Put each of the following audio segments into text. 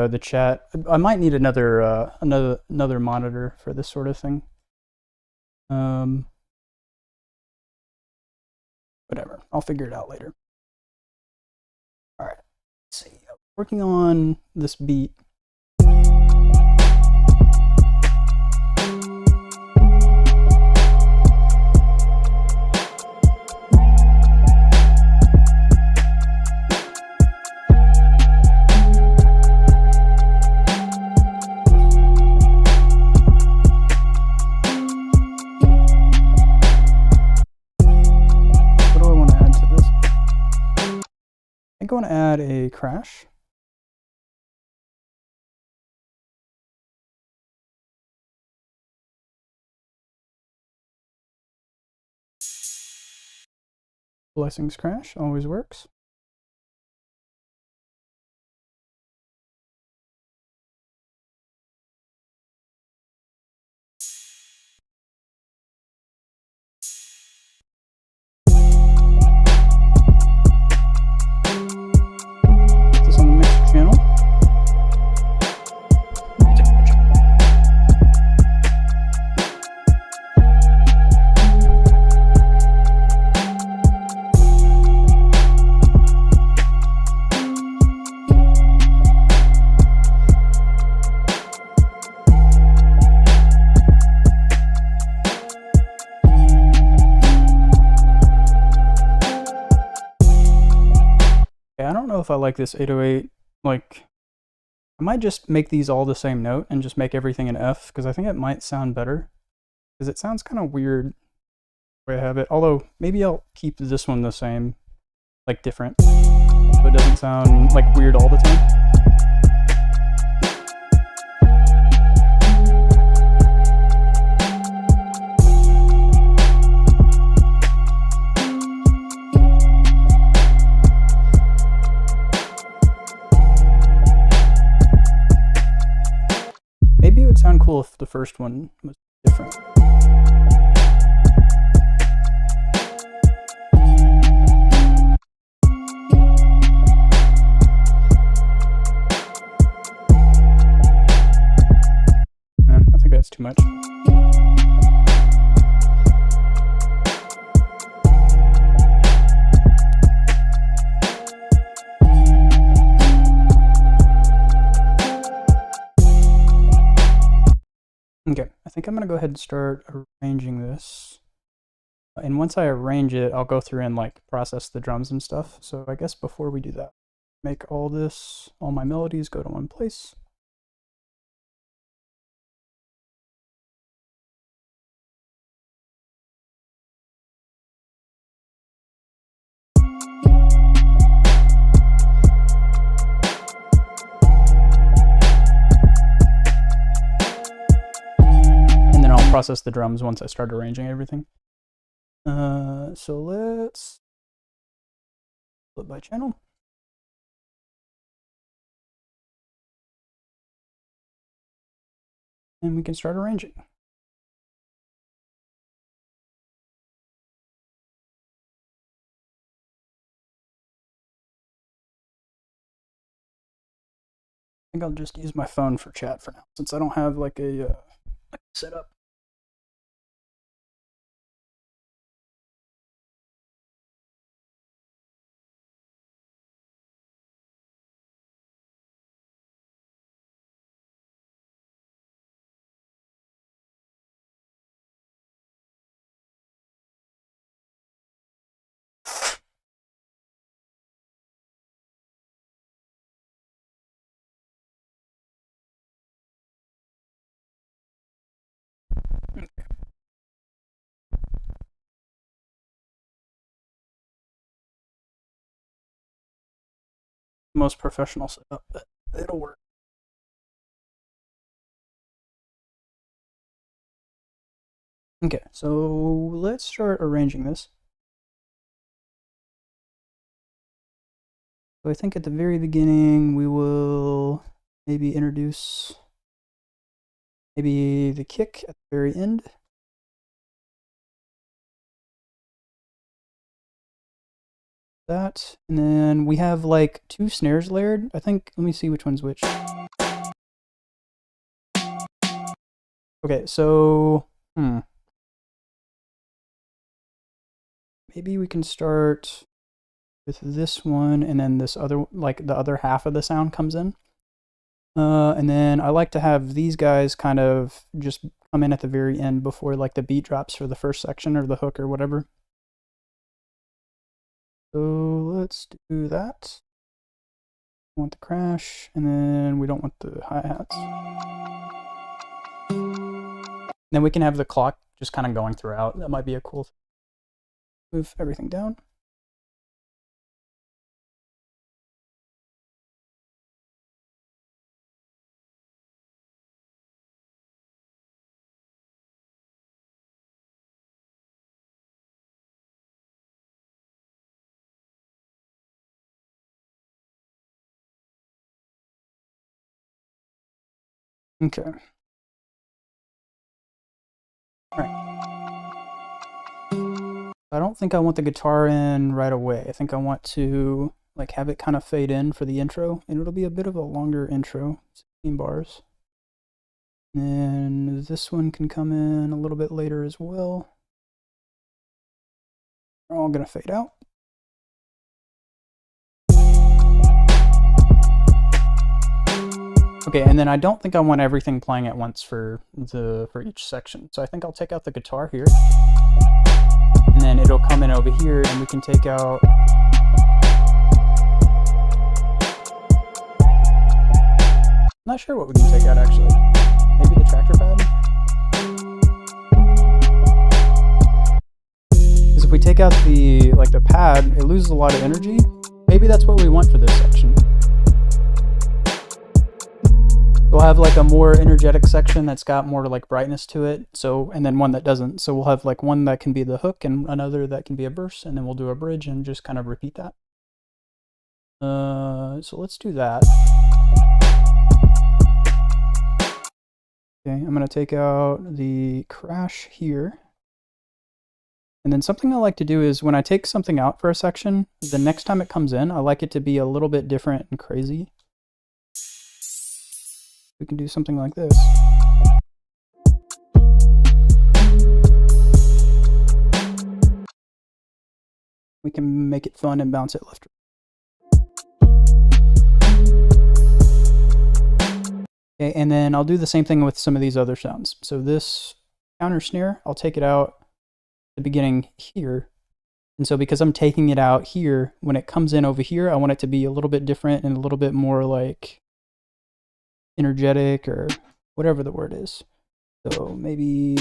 the chat. I might need another monitor for this sort of thing. Whatever, I'll figure it out later. All right, let's see. Working on this beat. I'm going to add a crash. Blessings crash always works. I don't know if I like this 808. Like, I might just make these all the same note and just make everything an F, because I think it might sound better. Because it sounds kind of weird the way I have it. Although, maybe I'll keep this one the same, like different, so it doesn't sound like weird all the time. Maybe it would sound cool if the first one was different. I think that's too much. Okay, I think I'm gonna go ahead and start arranging this. And once I arrange it, I'll go through and like process the drums and stuff. So I guess before we do that, make all my melodies go to one place. Process the drums once I start arranging everything. So let's flip by channel. And we can start arranging. I think I'll just use my phone for chat for now, since I don't have like a setup. Most professional setup, but it'll work. Okay, so let's start arranging this. So I think at the very beginning we will maybe introduce maybe the kick at the very end. That, and then we have like 2 snares layered. I think, let me see which one's which. Okay, so maybe we can start with this one, and then this other, like the other half of the sound comes in. And then I like to have these guys kind of just come in at the very end before like the beat drops for the first section or the hook or whatever. So let's do that. We want the crash, and then we don't want the hi-hats. Then we can have the clock just kind of going throughout. That might be a cool thing. Move everything down. Okay. All right. I don't think I want the guitar in right away. I think I want to like have it kind of fade in for the intro, and it'll be a bit of a longer intro, 16 bars. And this one can come in a little bit later as well. They're all gonna fade out. Okay, and then I don't think I want everything playing at once for each section. So I think I'll take out the guitar here, and then it'll come in over here, and we can take out. I'm not sure what we can take out actually. Maybe the tractor pad. Because if we take out the pad, it loses a lot of energy. Maybe that's what we want for this section. We'll have like a more energetic section that's got more like brightness to it. So, and then one that doesn't. So we'll have like one that can be the hook and another that can be a verse, and then we'll do a bridge and just kind of repeat that. So let's do that. Okay, I'm gonna take out the crash here. And then something I like to do is when I take something out for a section, the next time it comes in, I like it to be a little bit different and crazy. We can do something like this. We can make it fun and bounce it left. Okay, and then I'll do the same thing with some of these other sounds. So this counter snare, I'll take it out at the beginning here. And so because I'm taking it out here, when it comes in over here, I want it to be a little bit different and a little bit more like energetic or whatever the word is. So maybe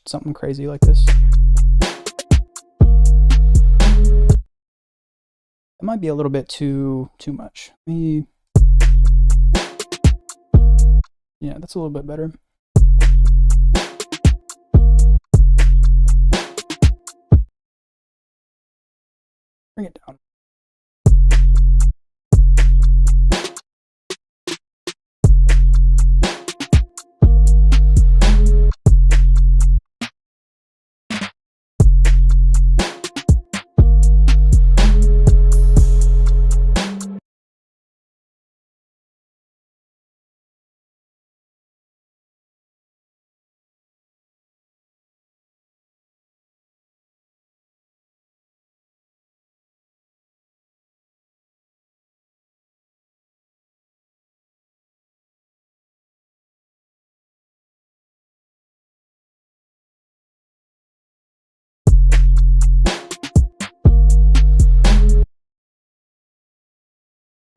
something crazy like this. It might be a little bit too much. Maybe, yeah, that's a little bit better. Bring it down.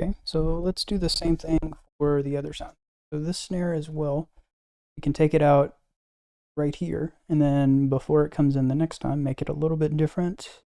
Okay, so let's do the same thing for the other sound. So this snare as well, you can take it out right here, and then before it comes in the next time, make it a little bit different.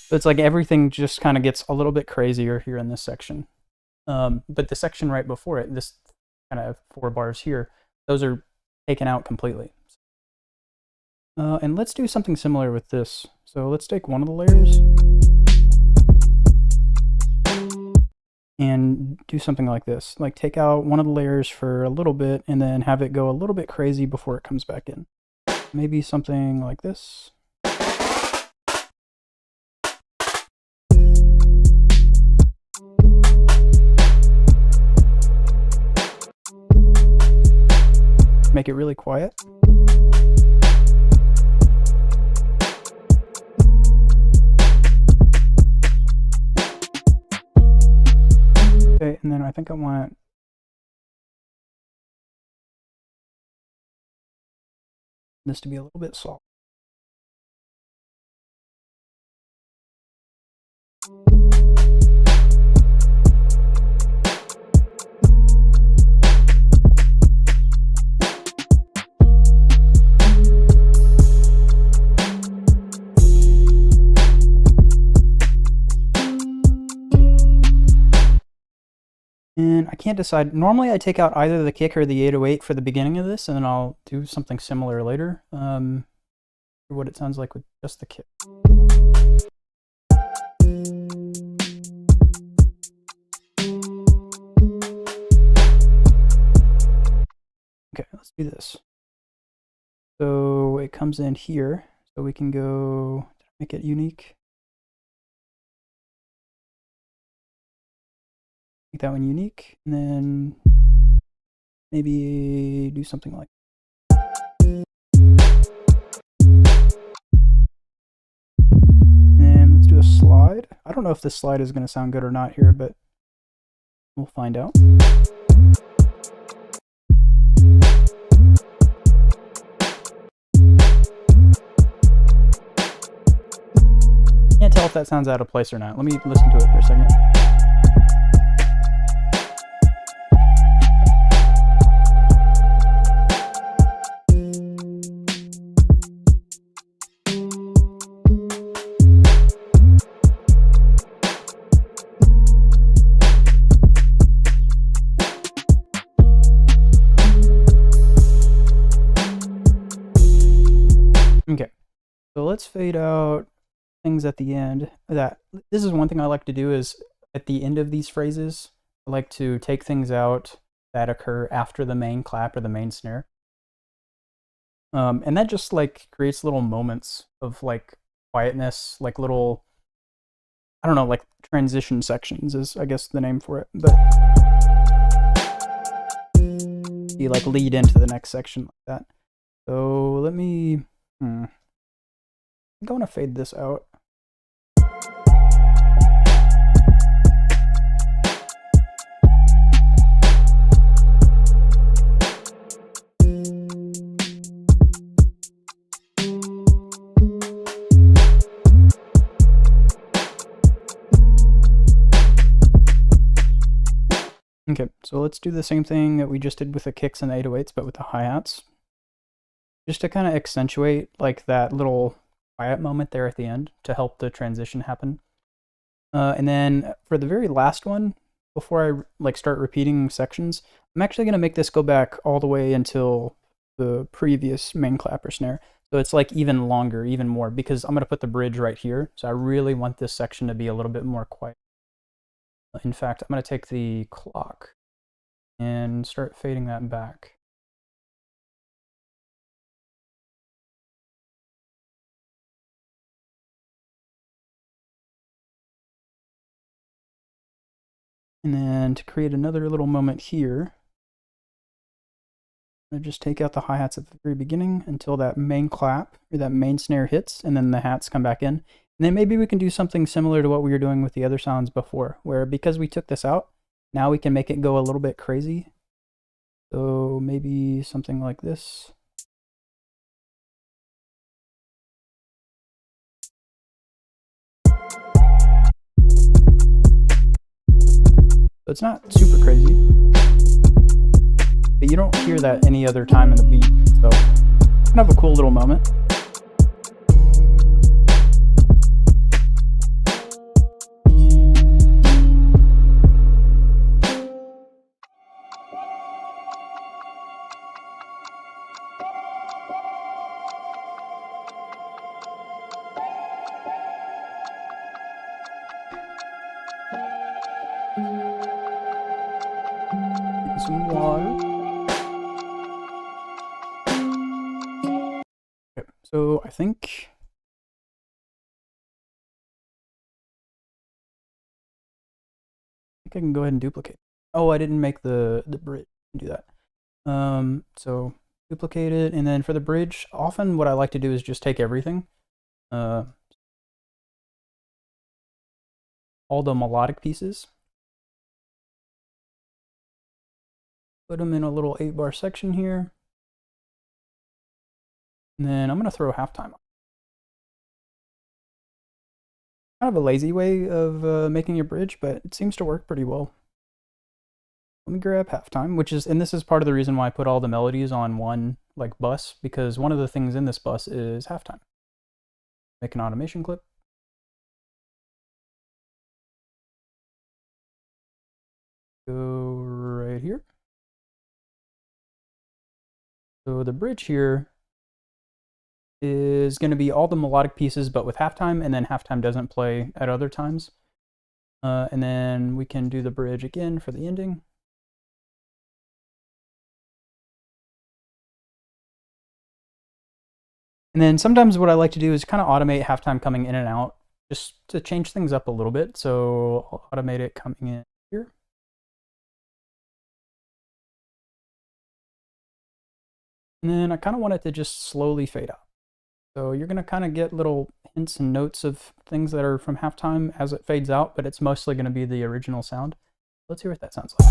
So it's like everything just kind of gets a little bit crazier here in this section. But the section right before it, this kind of 4 bars here, those are taken out completely. And let's do something similar with this. So let's take one of the layers and do something like this. Like take out one of the layers for a little bit and then have it go a little bit crazy before it comes back in. Maybe something like this. Make it really quiet. Okay, and then I think I want this to be a little bit soft. And I can't decide. Normally I take out either the kick or the 808 for the beginning of this, and then I'll do something similar later. What it sounds like with just the kick. Okay, let's do this. So it comes in here, so we can go make it unique. Make that one unique, and then maybe do something like and let's do a slide. I don't know if this slide is going to sound good or not here, but we'll find out. Can't tell if that sounds out of place or not. Let me listen to it for a second. Okay, so let's fade out things at the end. This is one thing I like to do is at the end of these phrases, I like to take things out that occur after the main clap or the main snare. And that just like creates little moments of like quietness, like little, I don't know, like transition sections is I guess the name for it, but you like lead into the next section like that. So let me, I'm going to fade this out. Okay, so let's do the same thing that we just did with the kicks and the 808s, but with the hi-hats. Just to kind of accentuate like that little quiet moment there at the end to help the transition happen. And then for the very last one, before I like start repeating sections, I'm actually going to make this go back all the way until the previous main clap or snare. So it's like even longer, even more, because I'm going to put the bridge right here. So I really want this section to be a little bit more quiet. In fact, I'm going to take the clock and start fading that back. And then to create another little moment here, I'm going to just take out the hi-hats at the very beginning until that main clap or that main snare hits, and then the hats come back in. And then maybe we can do something similar to what we were doing with the other sounds before, where because we took this out, now we can make it go a little bit crazy. So maybe something like this. So it's not super crazy, but you don't hear that any other time in the beat. So kind of a cool little moment. some water. Okay, so I think I can go ahead and duplicate. Oh, I didn't make the bridge. Do that. So duplicate it, and then for the bridge, often what I like to do is just take everything, all the melodic pieces, put them in a little 8-bar section here, and then I'm gonna throw halftime on. Kind of a lazy way of making a bridge, but it seems to work pretty well. Let me grab halftime, which is, and this is part of the reason why I put all the melodies on one like bus, because one of the things in this bus is halftime. Make an automation clip. Go right here. So the bridge here is going to be all the melodic pieces, but with halftime, and then halftime doesn't play at other times. And then we can do the bridge again for the ending. And then sometimes what I like to do is kind of automate halftime coming in and out, just to change things up a little bit. So I'll automate it coming in here. And then I kind of want it to just slowly fade out. So you're going to kind of get little hints and notes of things that are from halftime as it fades out, but it's mostly going to be the original sound. Let's hear what that sounds like.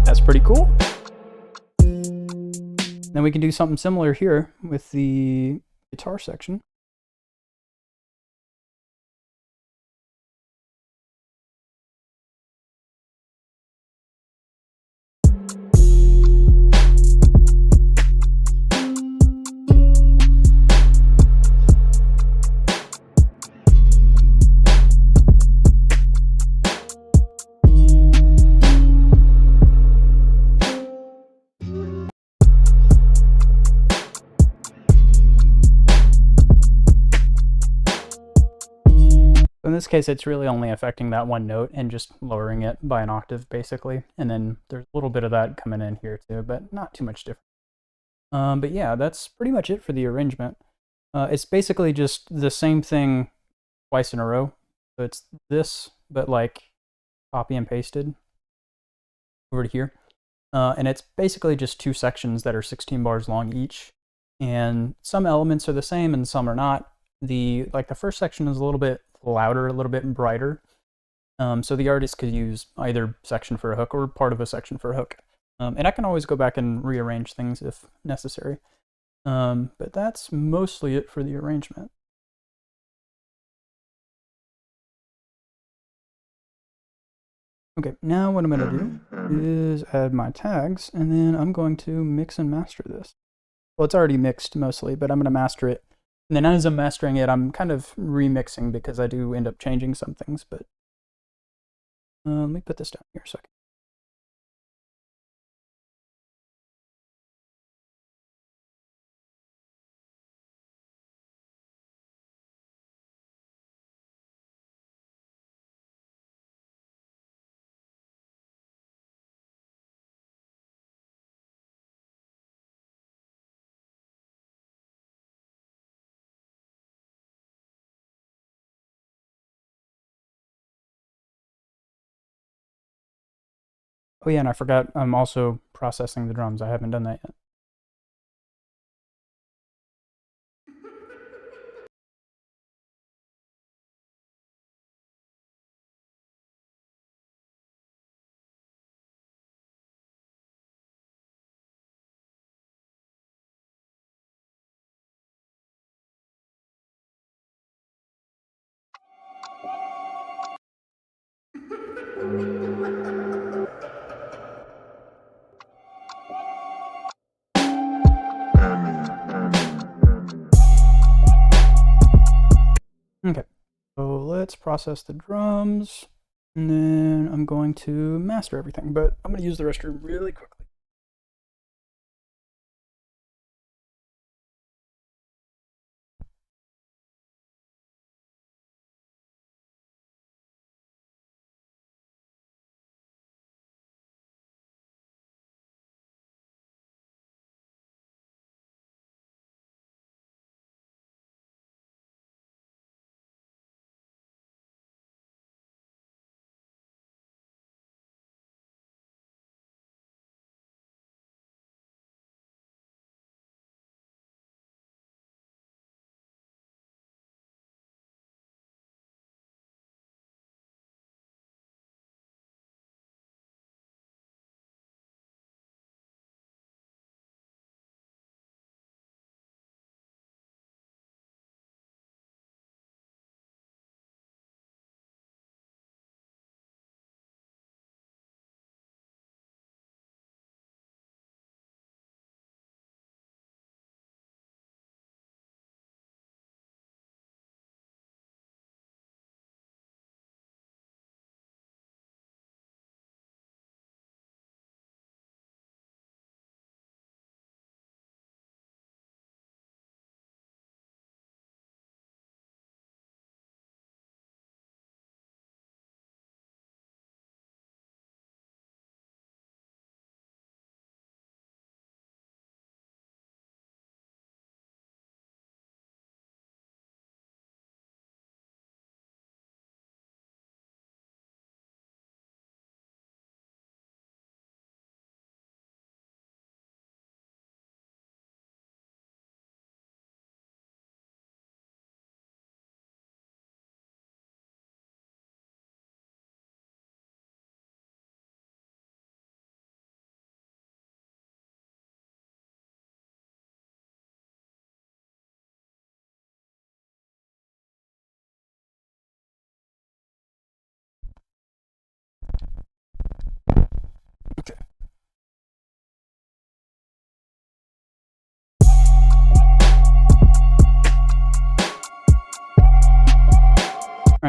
That's pretty cool. Then we can do something similar here with the guitar section. In this case, it's really only affecting that one note and just lowering it by an octave, basically. And then there's a little bit of that coming in here too, but not too much different. But yeah, that's pretty much it for the arrangement. It's basically just the same thing twice in a row. So it's this, but like copy and pasted over to here. And it's basically just 2 sections that are 16 bars long each. And some elements are the same and some are not. The first section is a little bit louder, a little bit brighter. So the artist could use either section for a hook or part of a section for a hook. And I can always go back and rearrange things if necessary. But that's mostly it for the arrangement. Okay, now what I'm going to do is add my tags, and then I'm going to mix and master this. Well, it's already mixed mostly, but I'm going to master it. And then as I'm mastering it, I'm kind of remixing because I do end up changing some things, but let me put this down here a second. Oh yeah, and I forgot I'm also processing the drums. I haven't done that yet. Okay, so let's process the drums, and then I'm going to master everything, but I'm going to use the restroom really quickly.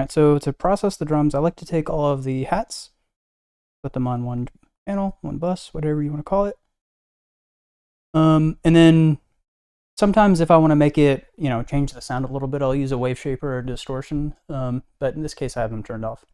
right, so to process the drums, I like to take all of the hats, put them on one channel, one bus, whatever you want to call it. And then sometimes if I want to make it, change the sound a little bit, I'll use a wave shaper or distortion. But in this case, I have them turned off.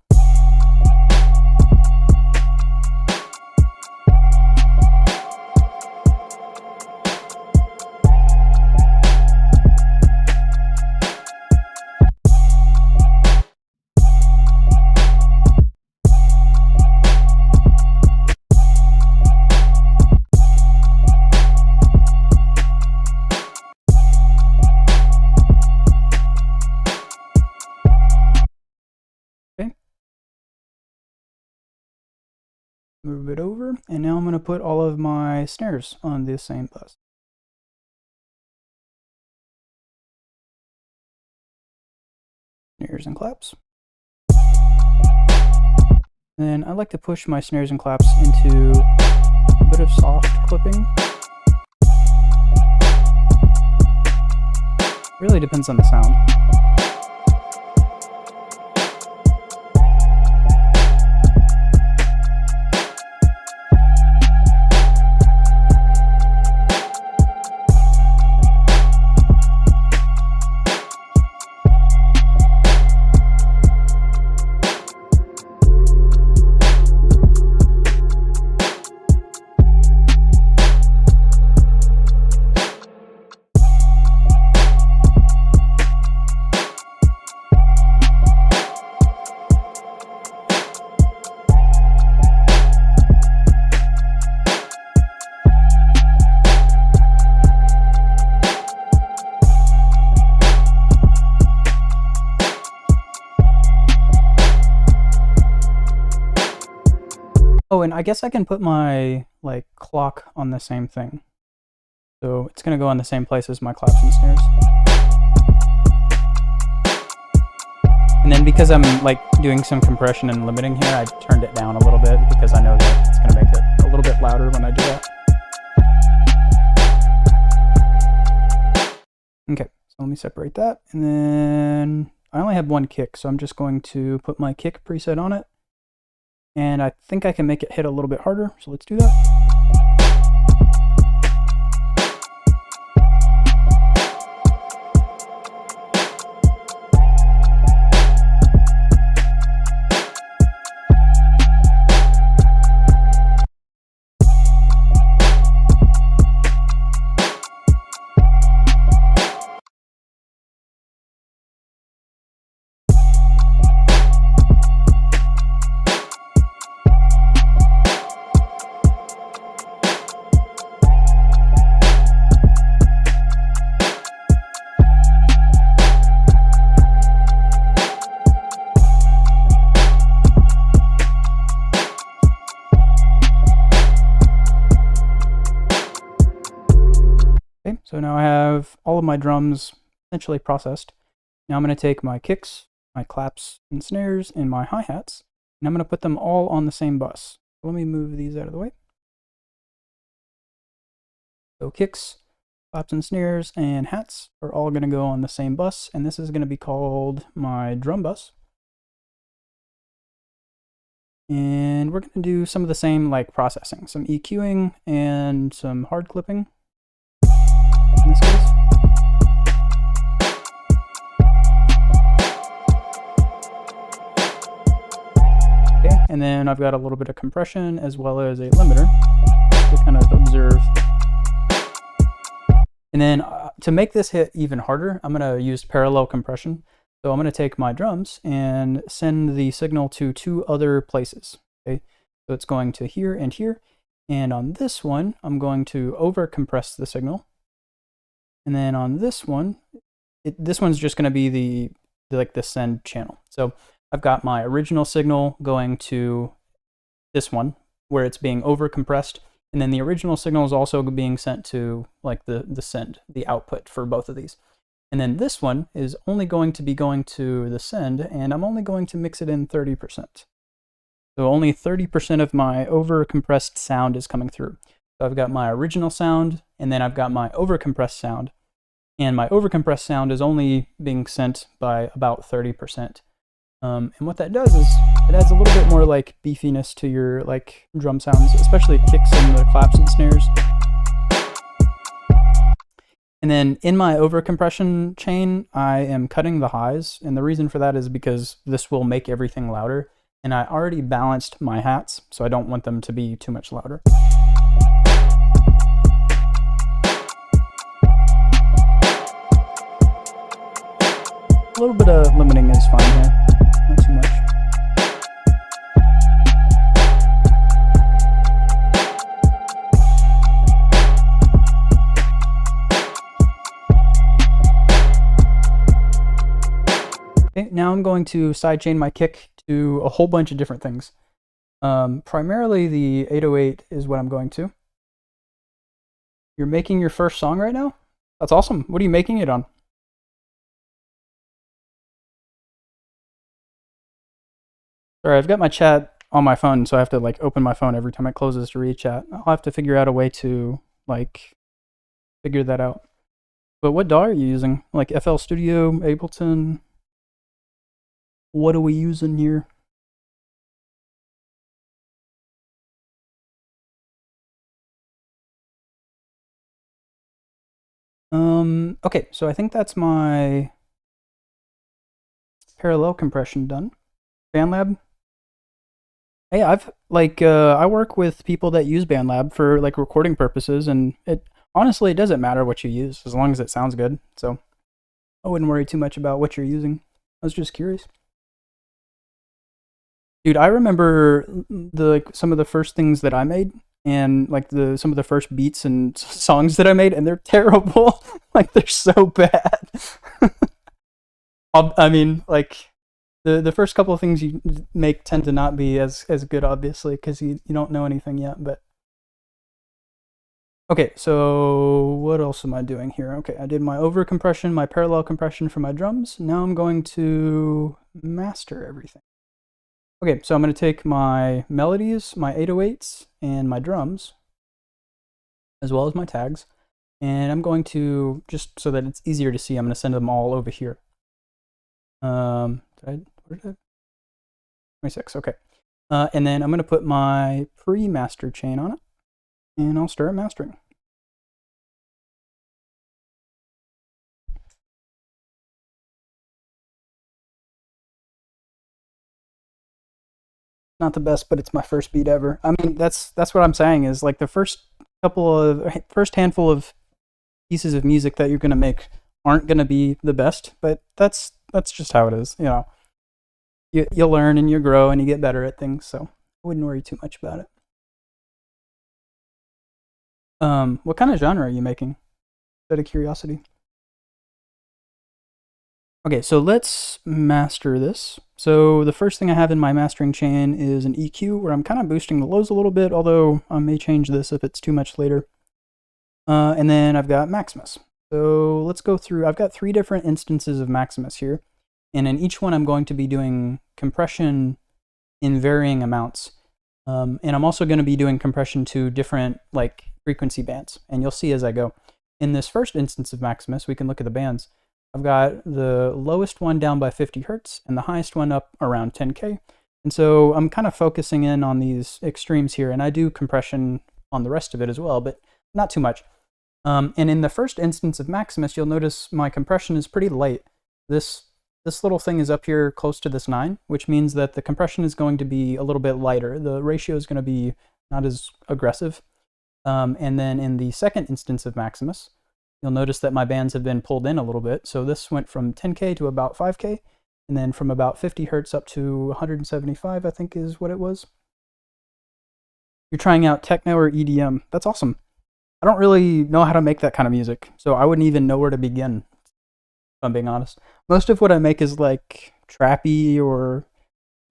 Move it over, and now I'm going to put all of my snares on this same bus. Snares and claps. Then I like to push my snares and claps into a bit of soft clipping. Really depends on the sound. Oh, and I guess I can put my clock on the same thing. So it's going to go on the same place as my claps and snares. And then because I'm doing some compression and limiting here, I turned it down a little bit because I know that it's going to make it a little bit louder when I do that. Okay, so let me separate that. And then I only have one kick, so I'm just going to put my kick preset on it. And I think I can make it hit a little bit harder, so let's do that. Okay, so now I have all of my drums essentially processed. Now I'm going to take my kicks, my claps and snares, and my hi-hats, and I'm going to put them all on the same bus. So let me move these out of the way. So kicks, claps and snares, and hats are all going to go on the same bus, and this is going to be called my drum bus. And we're going to do some of the same processing, some EQing and some hard clipping in this case. Okay, and then I've got a little bit of compression as well as a limiter to kind of observe. And then to make this hit even harder, I'm going to use parallel compression. So I'm going to take my drums and send the signal to two other places. Okay, so it's going to here and here. And on this one, I'm going to over compress the signal. And then on this one, this one's just going to be the send channel. So I've got my original signal going to this one where it's being over compressed. And then the original signal is also being sent to the send, the output for both of these. And then this one is only going to be going to the send, and I'm only going to mix it in 30%. So only 30% of my over compressed sound is coming through. So I've got my original sound, and then I've got my over compressed sound. And my over compressed sound is only being sent by about 30%. And what that does is it adds a little bit more like beefiness to your like drum sounds, especially kicks and the claps and snares. And then in my overcompression chain, I am cutting the highs, and the reason for that is because this will make everything louder, and I already balanced my hats, so I don't want them to be too much louder. A little bit of limiting is fine here, not too much. Okay, now I'm going to sidechain my kick to a whole bunch of different things. Primarily the 808 is what I'm going to. You're making your first song right now? That's awesome. What are you making it on? Sorry, I've got my chat on my phone, so I have to like open my phone every time it closes to read chat. I'll have to figure out a way to like figure that out. But what DAW are you using? Like FL Studio, Ableton? What are we using here? Okay, so I think that's my parallel compression done. BandLab. Hey, I've like I work with people that use BandLab for like recording purposes, and it honestly it doesn't matter what you use as long as it sounds good. So I wouldn't worry too much about what you're using. I was just curious. Dude, I remember like some of the first things that I made and like some of the first beats and songs that I made, and they're terrible. Like they're so bad. I mean, like the first couple of things you make tend to not be as good, obviously, because you don't know anything yet. But okay, so what else am I doing here? Okay, I did my over compression, my parallel compression for my drums. Now I'm going to master everything. Okay, so I'm going to take my melodies, my 808s, and my drums, as well as my tags, and I'm going to, just so that it's easier to see, I'm going to send them all over here. Where did I? 26, okay. And then I'm going to put my pre-master chain on it, and I'll start mastering. Not the best, but it's my first beat ever. I mean, that's what I'm saying is like the first handful of pieces of music that you're gonna make aren't gonna be the best, but that's just how it is. You know, you learn and you grow and you get better at things. So I wouldn't worry too much about it. What kind of genre are you making? Out of curiosity. Okay, so let's master this. So the first thing I have in my mastering chain is an EQ where I'm kind of boosting the lows a little bit, although I may change this if it's too much later. And then I've got Maximus. So let's go through, I've got 3 different instances of Maximus here. And in each one I'm going to be doing compression in varying amounts. And I'm also going to be doing compression to different like frequency bands. And you'll see as I go. In this first instance of Maximus, we can look at the bands. I've got the lowest one down by 50 hertz and the highest one up around 10K. And so I'm kind of focusing in on these extremes here, and I do compression on the rest of it as well, but not too much. And in the first instance of Maximus, you'll notice my compression is pretty light. This little thing is up here close to this 9, which means that the compression is going to be a little bit lighter. The ratio is going to be not as aggressive. And then in the second instance of Maximus, you'll notice that my bands have been pulled in a little bit. So this went from 10K to about 5K, and then from about 50 hertz up to 175, I think is what it was. You're trying out techno or EDM. That's awesome. I don't really know how to make that kind of music, so I wouldn't even know where to begin, if I'm being honest. Most of what I make is like trappy or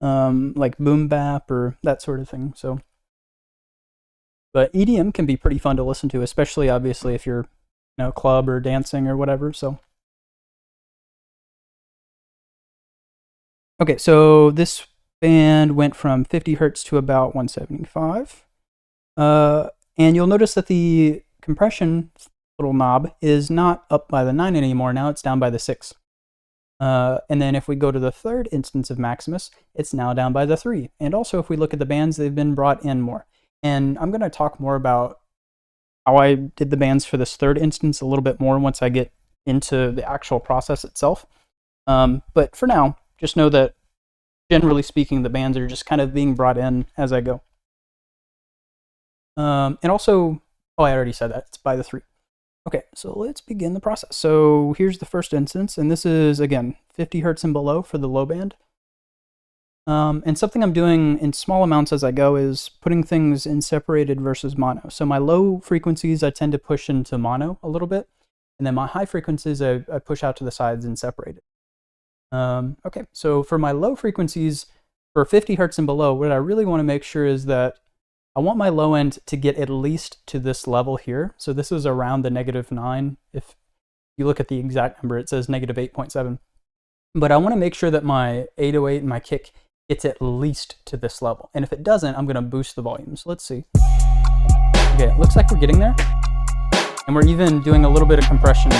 like boom bap or that sort of thing. So, but EDM can be pretty fun to listen to, especially obviously if you're club or dancing or whatever. So okay, so this band went from 50 hertz to about 175. And you'll notice that the compression little knob is not up by the 9 anymore. Now it's down by the 6. And then if we go to the third instance of Maximus, it's now down by the 3. And also if we look at the bands, they've been brought in more. And I'm going to talk more about how I did the bands for this third instance a little bit more once I get into the actual process itself. But for now, just know that generally speaking, the bands are just kind of being brought in as I go. And also, oh, I already said that, it's by the 3. Okay, so let's begin the process. So here's the first instance, and this is, again, 50 hertz and below for the low band. And something I'm doing in small amounts as I go is putting things in separated versus mono. So my low frequencies, I tend to push into mono a little bit, and then my high frequencies, I push out to the sides and separate it. Okay, so for my low frequencies, for 50 hertz and below, what I really want to make sure is that I want my low end to get at least to this level here. So this is around the -9. If you look at the exact number, it says -8.7. But I want to make sure that my 808 and my kick gets at least to this level. And if it doesn't, I'm going to boost the volume. So let's see. Okay, it looks like we're getting there. And we're even doing a little bit of compression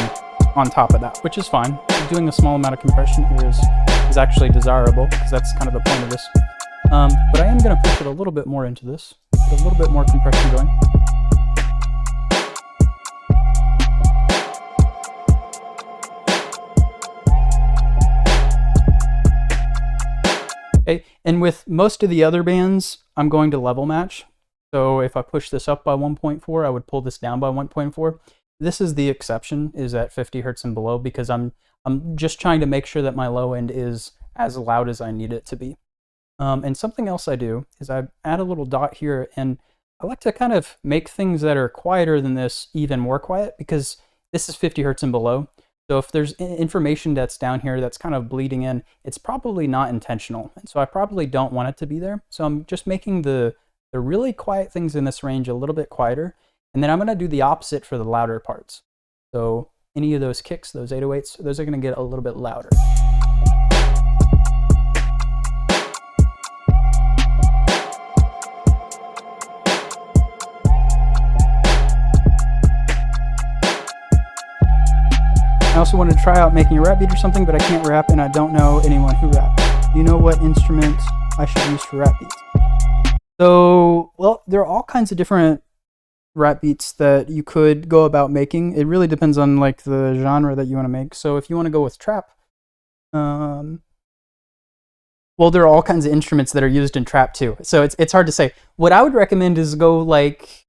on top of that, which is fine. Doing a small amount of compression here is actually desirable, because that's kind of the point of this. But I am going to push it a little bit more into this. Get a little bit more compression going. Okay, and with most of the other bands, I'm going to level match. So if I push this up by 1.4, I would pull this down by 1.4. This is the exception, is at 50 hertz and below, because I'm just trying to make sure that my low end is as loud as I need it to be. And something else I do is I add a little dot here, and I like to kind of make things that are quieter than this even more quiet, because this is 50 hertz and below. So if there's information that's down here that's kind of bleeding in, it's probably not intentional. And so I probably don't want it to be there. So I'm just making the really quiet things in this range a little bit quieter. And then I'm going to do the opposite for the louder parts. So any of those kicks, those 808s, those are going to get a little bit louder. I also wanted to try out making a rap beat or something, but I can't rap and I don't know anyone who raps. Do you know what instrument I should use for rap beats? So, well, there are all kinds of different rap beats that you could go about making. It really depends on like the genre that you want to make. So if you want to go with trap, well, there are all kinds of instruments that are used in trap too. So it's hard to say. What I would recommend is go like,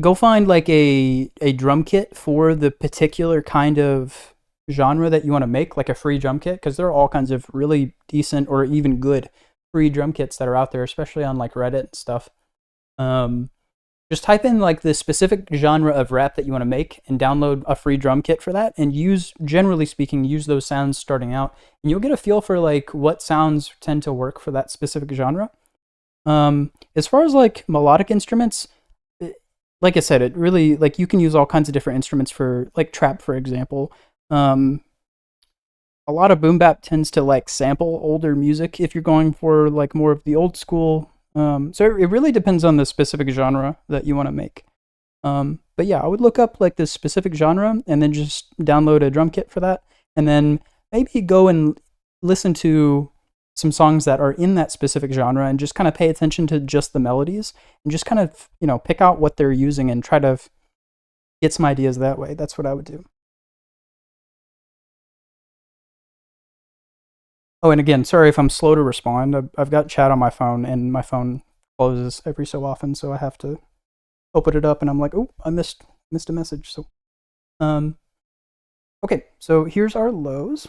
go find like a drum kit for the particular kind of genre that you want to make, like a free drum kit, because there are all kinds of really decent or even good free drum kits that are out there, especially on like Reddit and stuff. Just type in like the specific genre of rap that you want to make and download a free drum kit for that, and generally speaking, use those sounds starting out, and you'll get a feel for like what sounds tend to work for that specific genre. As far as like melodic instruments, like I said, it really, like, you can use all kinds of different instruments for, like, trap, for example. A lot of boom bap tends to, like, sample older music if you're going for, like, more of the old school. So it really depends on the specific genre that you want to make. But yeah, I would look up, like, this specific genre and then just download a drum kit for that. And then maybe go and listen to some songs that are in that specific genre and just kind of pay attention to just the melodies and just kind of, pick out what they're using and try to get some ideas that way. That's what I would do. Oh, and again, sorry if I'm slow to respond. I've got chat on my phone and my phone closes every so often, so I have to open it up and I'm like, oh, I missed a message. So, okay, so here's our lows.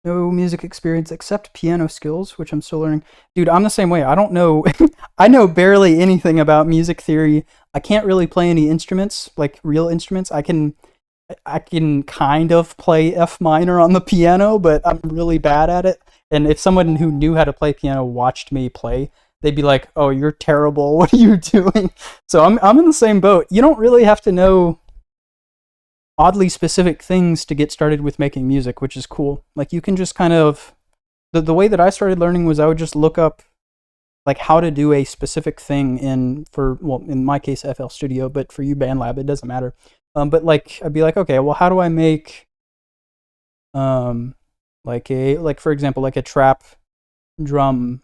No music experience except piano skills, which I'm still learning. Dude, I'm the same way. I don't know. I know barely anything about music theory. I can't really play any instruments, like real instruments. I can kind of play F minor on the piano, but I'm really bad at it. And if someone who knew how to play piano watched me play, they'd be like, "Oh, you're terrible. What are you doing?" So I'm in the same boat. You don't really have to know oddly specific things to get started with making music, which is cool. Like, you can just kind of, the way that I started learning was I would just look up like how to do a specific thing in my case FL Studio, but for you BandLab it doesn't matter. But like I'd be like, okay, well how do I make like for example like a trap drum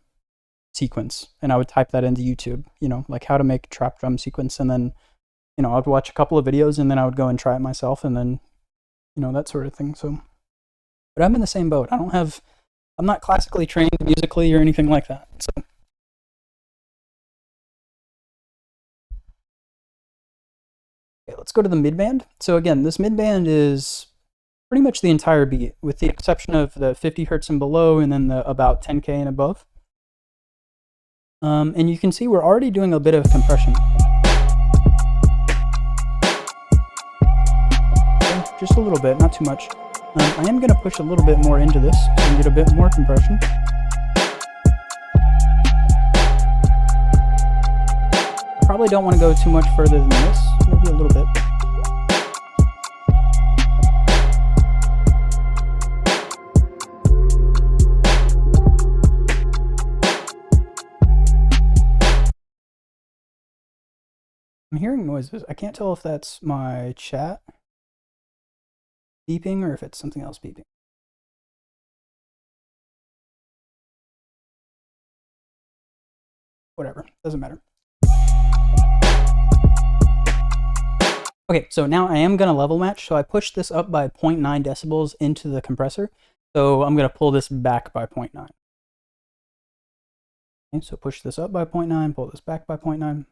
sequence, and I would type that into YouTube, you know, like how to make a trap drum sequence, and then, you know, I'd watch a couple of videos and then I would go and try it myself, and then, you know, that sort of thing. So, but I'm in the same boat. I'm not classically trained musically or anything like that. So. Okay, let's go to the midband. So again, this midband is pretty much the entire beat, with the exception of the 50 hertz and below, and then the about 10K and above. And you can see we're already doing a bit of compression. Okay, just a little bit, not too much. I am going to push a little bit more into this so we get a bit more compression. I probably don't want to go too much further than this, maybe a little bit. I'm hearing noises. I can't tell if that's my chat beeping or if it's something else beeping. Whatever, doesn't matter. Okay, so now I am going to level match. So I pushed this up by 0.9 decibels into the compressor. So I'm going to pull this back by 0.9. Okay, so push this up by 0.9, pull this back by 0.9.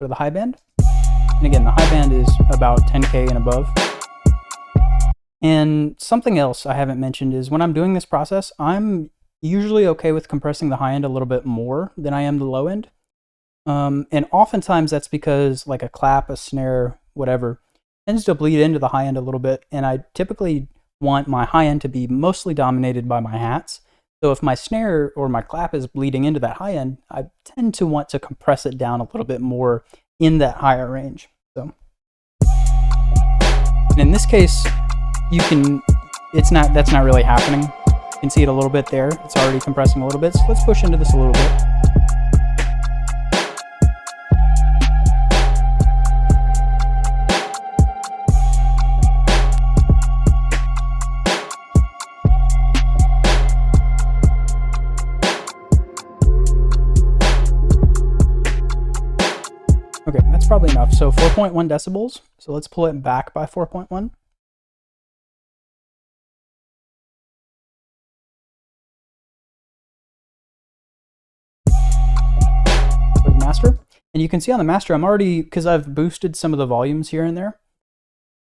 Go to the high band. And again, the high band is about 10K and above. And something else I haven't mentioned is when I'm doing this process, I'm usually okay with compressing the high end a little bit more than I am the low end. And oftentimes that's because like a clap, a snare, whatever, tends to bleed into the high end a little bit. And I typically want my high end to be mostly dominated by my hats. So if my snare or my clap is bleeding into that high end, I tend to want to compress it down a little bit more in that higher range. So, and in this case, that's not really happening. You can see it a little bit there. It's already compressing a little bit. So let's push into this a little bit. Okay, that's probably enough. So 4.1 decibels. So let's pull it back by 4.1. For the master. And you can see on the master, I'm already, because I've boosted some of the volumes here and there.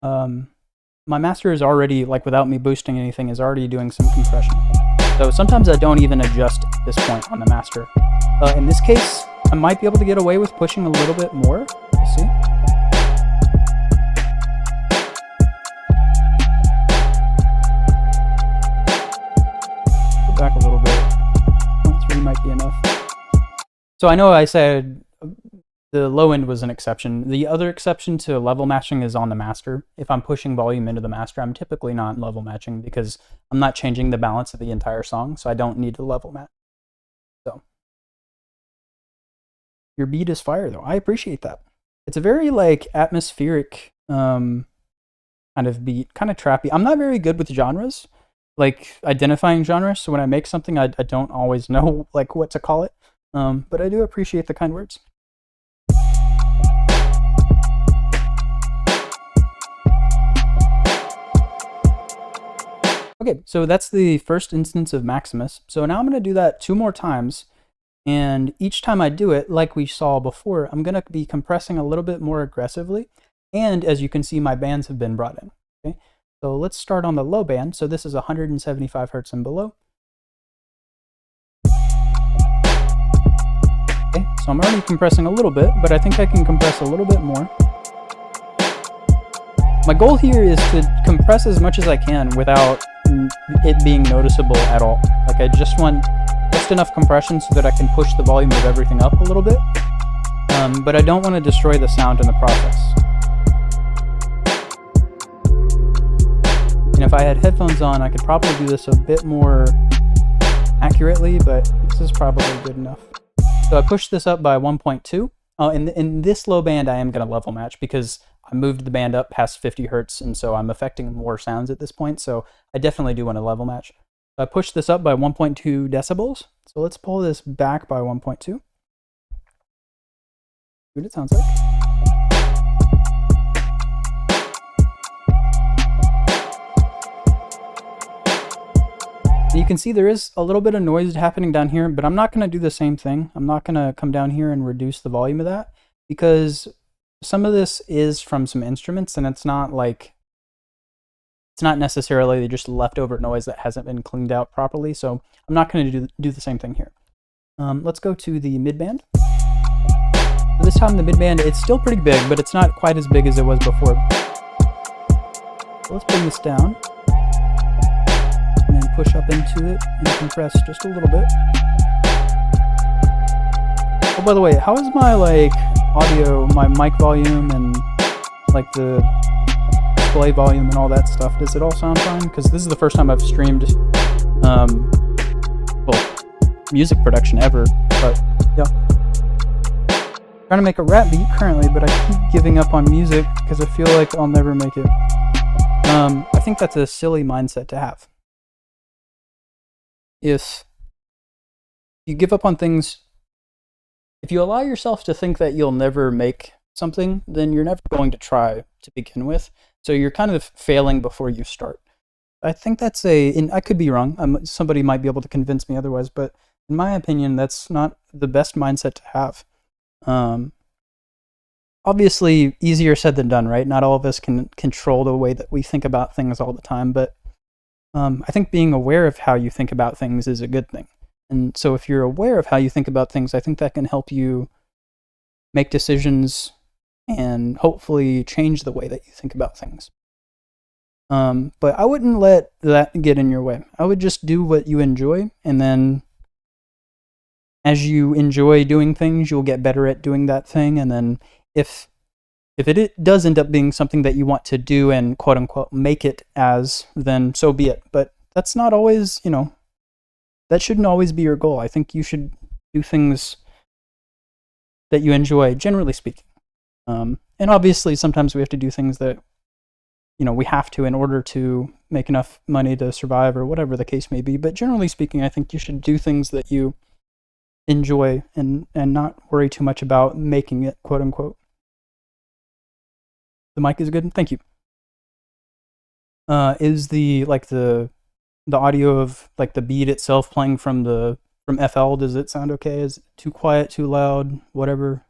My master is already, like without me boosting anything, is already doing some compression. So sometimes I don't even adjust at this point on the master. In this case, I might be able to get away with pushing a little bit more. Let's see. Go back a little bit. 0.3 might be enough. So I know I said the low end was an exception. The other exception to level matching is on the master. If I'm pushing volume into the master, I'm typically not level matching because I'm not changing the balance of the entire song, so I don't need to level match. So. Your beat is fire, though. I appreciate that. It's a very, like, atmospheric kind of beat, kind of trappy. I'm not very good with genres, like, identifying genres. So when I make something, I don't always know, like, what to call it. But I do appreciate the kind words. Okay, so that's the first instance of Maximus. So now I'm going to do that 2 more times. And each time I do it, like we saw before, I'm going to be compressing a little bit more aggressively. And as you can see, my bands have been brought in. Okay, so let's start on the low band. So this is 175 hertz and below. Okay, so I'm already compressing a little bit, but I think I can compress a little bit more. My goal here is to compress as much as I can without it being noticeable at all. Like I just want just enough compression so that I can push the volume of everything up a little bit, but I don't want to destroy the sound in the process. And if I had headphones on, I could probably do this a bit more accurately, but this is probably good enough. So I pushed this up by 1.2. In this low band, I am going to level match because I moved the band up past 50 hertz, and so I'm affecting more sounds at this point, so I definitely do want to level match. I pushed this up by 1.2 decibels, so let's pull this back by 1.2. See what it sounds like. You can see there is a little bit of noise happening down here, but I'm not going to do the same thing. I'm not going to come down here and reduce the volume of that because some of this is from some instruments and it's not necessarily just leftover noise that hasn't been cleaned out properly. So I'm not going to do the same thing here. Let's go to the midband. So this time the midband, it's still pretty big, but it's not quite as big as it was before. So let's bring this down. And then push up into it and compress just a little bit. Oh, by the way, how is my audio, my mic volume and the display volume and all that stuff? Does it all sound fine? Because this is the first time I've streamed music production ever, but yeah. Trying to make a rap beat currently, but I keep giving up on music because I feel like I'll never make it. I think that's a silly mindset to have. If you give up on things, if you allow yourself to think that you'll never make something, then you're never going to try to begin with. So you're kind of failing before you start. I think that's and I could be wrong. Somebody might be able to convince me otherwise, but in my opinion, that's not the best mindset to have. Obviously, easier said than done, right? Not all of us can control the way that we think about things all the time, but I think being aware of how you think about things is a good thing. And so if you're aware of how you think about things, I think that can help you make decisions and hopefully change the way that you think about things. But I wouldn't let that get in your way. I would just do what you enjoy, and then as you enjoy doing things, you'll get better at doing that thing, and then if it does end up being something that you want to do and quote unquote make it as, then so be it. But that's not always, that shouldn't always be your goal. I think you should do things that you enjoy, generally speaking. And obviously sometimes we have to do things that, we have to in order to make enough money to survive or whatever the case may be. But generally speaking, I think you should do things that you enjoy and not worry too much about making it, quote unquote. The mic is good. Thank you. Is the audio of the beat itself playing from FL? Does it sound okay? Is it too quiet, too loud, whatever?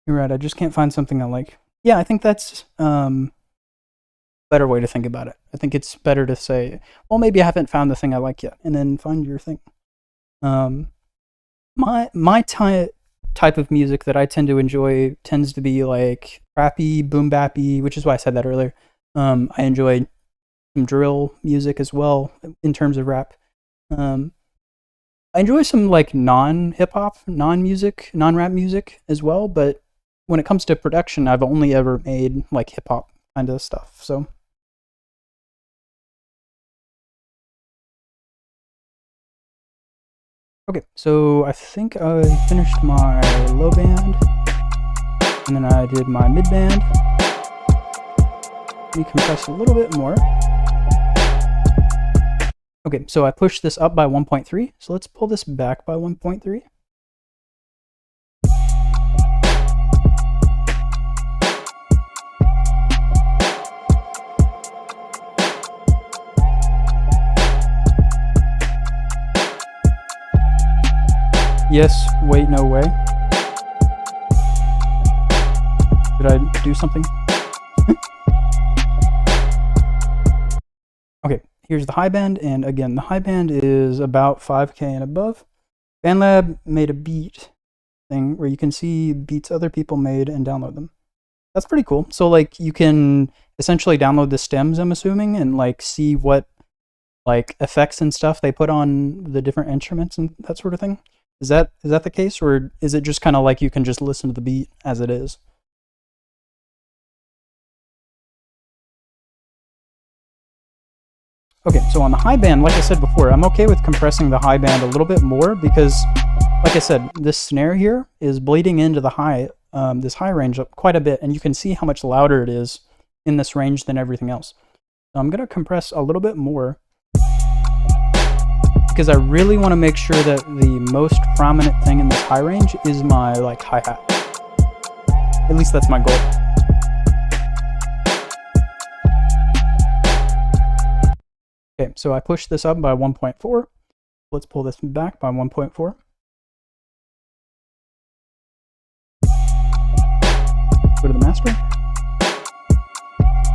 You're right. I just can't find something I like. Yeah, I think that's better way to think about it. I think it's better to say, well, maybe I haven't found the thing I like yet, and then find your thing. My type of music that I tend to enjoy tends to be rappy, boom bappy, which is why I said that earlier. I enjoy some drill music as well in terms of rap. I enjoy some non-hip hop, non-rap music as well, but when it comes to production, I've only ever made hip hop kind of stuff. So okay, so I think I finished my low band, and then I did my mid band. Let me compress a little bit more. Okay, so I pushed this up by 1.3, so let's pull this back by 1.3. Yes, wait, no way. Did I do something? Okay, here's the high band, and again, the high band is about 5K and above. BandLab made a beat thing where you can see beats other people made and download them. That's pretty cool. So you can essentially download the stems, I'm assuming, and see what effects and stuff they put on the different instruments and that sort of thing. Is that the case, or is it just kind of you can just listen to the beat as it is? Okay, so on the high band, like I said before, I'm okay with compressing the high band a little bit more because, like I said, this snare here is bleeding into the high, this high range quite a bit, and you can see how much louder it is in this range than everything else. So I'm going to compress a little bit more because I really want to make sure that the most prominent thing in this high range is my like hi-hat. At least that's my goal. Okay, so I pushed this up by 1.4. Let's pull this back by 1.4. Go to the master.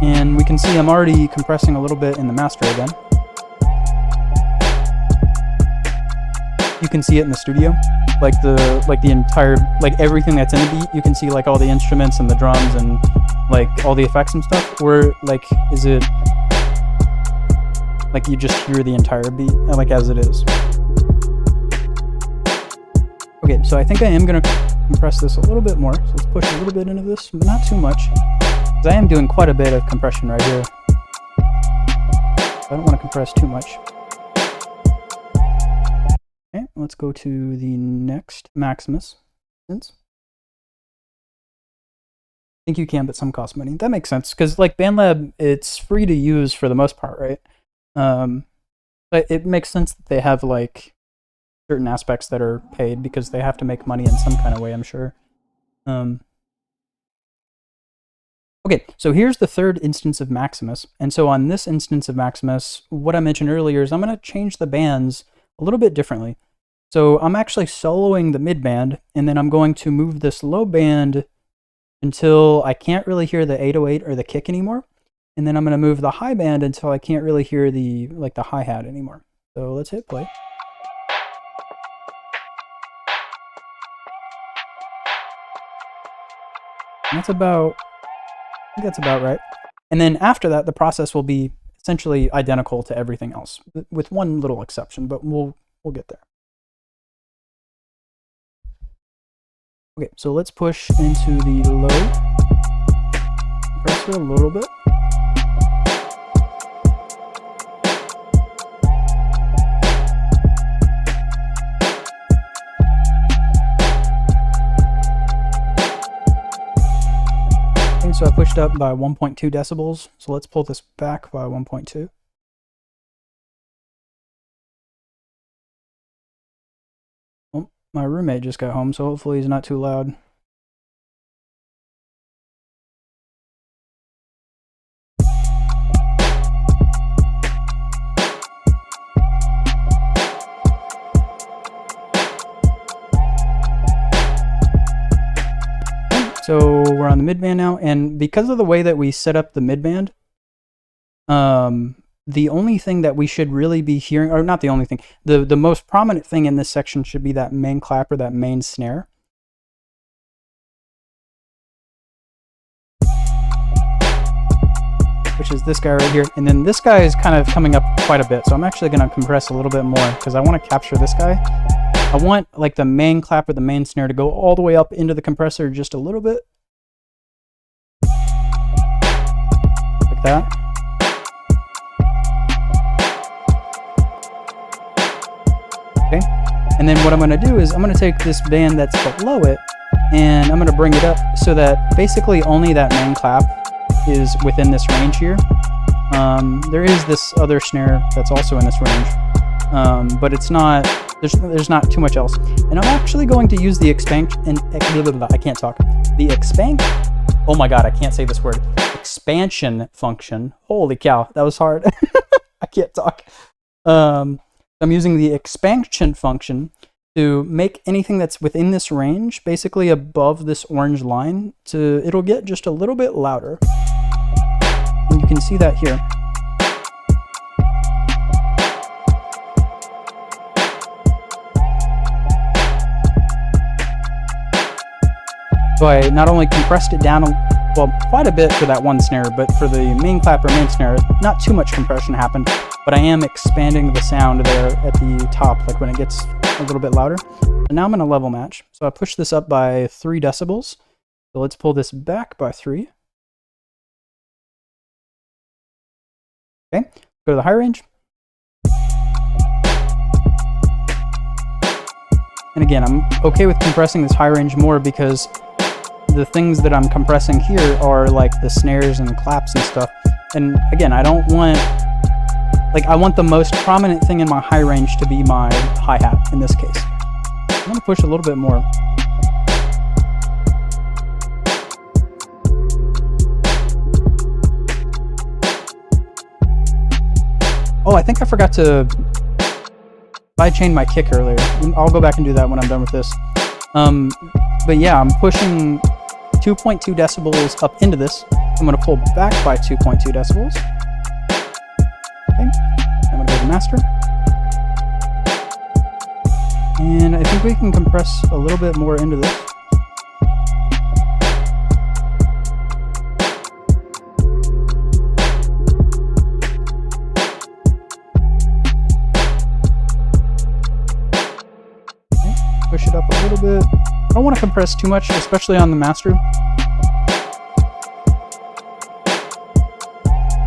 And we can see I'm already compressing a little bit in the master again. You can see it in the studio, like the entire, like everything that's in the beat. You can see like all the instruments and the drums and like all the effects and stuff. Or like, is it like you just hear the entire beat like as it is? Okay, so I think I am gonna compress this a little bit more. So let's push a little bit into this, but not too much, because I am doing quite a bit of compression right here. I don't want to compress too much. Okay, let's go to the next Maximus. I think you can, but some cost money. That makes sense, because like BandLab, it's free to use for the most part, right? But it makes sense that they have like certain aspects that are paid because they have to make money in some kind of way, I'm sure. Okay, so here's the third instance of Maximus. And so on this instance of Maximus, what I mentioned earlier is I'm going to change the bands a little bit differently. So I'm actually soloing the mid band, and then I'm going to move this low band until I can't really hear the 808 or the kick anymore. And then I'm going to move the high band until I can't really hear the hi-hat anymore. So let's hit play. And that's about, I think that's about right. And then after that, the process will be essentially identical to everything else, with one little exception, but we'll get there. Okay, so let's push into the low, compress it a little bit. So I pushed up by 1.2 decibels. So let's pull this back by 1.2. Oh, my roommate just got home, so hopefully he's not too loud. So we're on the midband now, and because of the way that we set up the midband, the only thing that we should really be hearing, or not the only thing, the most prominent thing in this section should be that main clap or that main snare. Which is this guy right here. And then this guy is kind of coming up quite a bit, so I'm actually going to compress a little bit more because I want to capture this guy. I want like the main clap or the main snare to go all the way up into the compressor just a little bit. Like that. Okay. And then what I'm going to do is I'm going to take this band that's below it and I'm going to bring it up so that basically only that main clap is within this range here. There is this other snare that's also in this range, but it's not. There's not too much else. And I'm actually going to use the I can't talk. The oh my god, I can't say this word. Expansion function. Holy cow, that was hard. I can't talk. I'm using the expansion function to make anything that's within this range, basically above this orange line, it'll get just a little bit louder. And you can see that here. So I not only compressed it down, well, quite a bit for that one snare, but for the main clap or main snare, not too much compression happened, but I am expanding the sound there at the top, like when it gets a little bit louder. And now I'm going to level match. So I push this up by 3 decibels. So let's pull this back by 3. Okay, go to the high range. And again, I'm okay with compressing this high range more because the things that I'm compressing here are like the snares and claps and stuff. And again, I don't want, like, I want the most prominent thing in my high range to be my hi-hat in this case. I'm gonna push a little bit more. Oh, I think I forgot to sidechain my kick earlier. I'll go back and do that when I'm done with this. But yeah, I'm pushing 2.2 decibels up into this. I'm going to pull back by 2.2 decibels. Okay, I'm going to go to master. And I think we can compress a little bit more into this. Push it up a little bit. I don't want to compress too much, especially on the master.